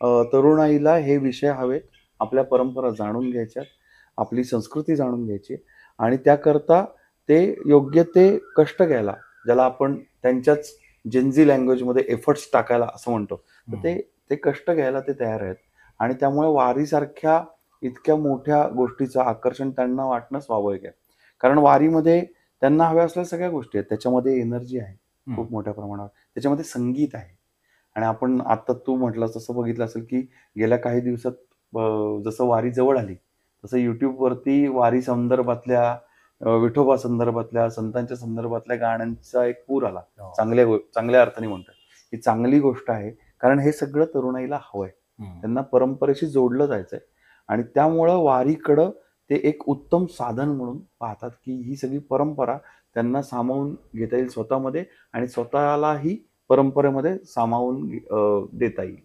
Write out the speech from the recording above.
तरुणाईला हे विषय हवेत, आपल्या परंपरा जाणून घ्यायच्यात, आपली संस्कृती जाणून घ्यायची आणि त्याकरता ते योग्य ते कष्ट घ्यायला, ज्याला आपण त्यांच्याच जेन-झी लँग्वेजमध्ये एफर्ट्स टाकायला असं म्हणतो. तर हं. ते ते कष्ट घ्यायला ते तयार आहेत आणि त्यामुळे वारीसारख्या इतक्या मोठ्या गोष्टीचं आकर्षण त्यांना वाटणं स्वाभाविक आहे. कारण वारीमध्ये त्यांना हव्या असलेल्या सगळ्या गोष्टी आहेत. त्याच्यामध्ये एनर्जी आहे हं. खूप मोठ्या प्रमाणावर. त्याच्यामध्ये संगीत आहे. आणि आपण आता तू म्हटलास तसं बघितलं असेल, की गेल्या काही दिवसात जसं वारी जवळ आली, तसं YouTubeवरती वारी संदर्भातल्या विठोबा संदर्भातल्या, संतांच्या संदर्भातल्या गाण्यांचा एक पूर आला. हो. चांगल्या अर्थाने म्हणतोय. ही चांगली गोष्ट आहे. कारण हे सगळं तरुणाईला हवंय. हं. त्यांना परंपरेशी जोडलं जायचंय आणि त्यामुळं वारीकडं ते एक उत्तम साधन म्हणून पाहतात, की ही सगळी परंपरा त्यांना सामावून घेता येईल स्वतःमध्ये आणि स्वतःलाही परंपरेमध्ये सामावून देता येईल.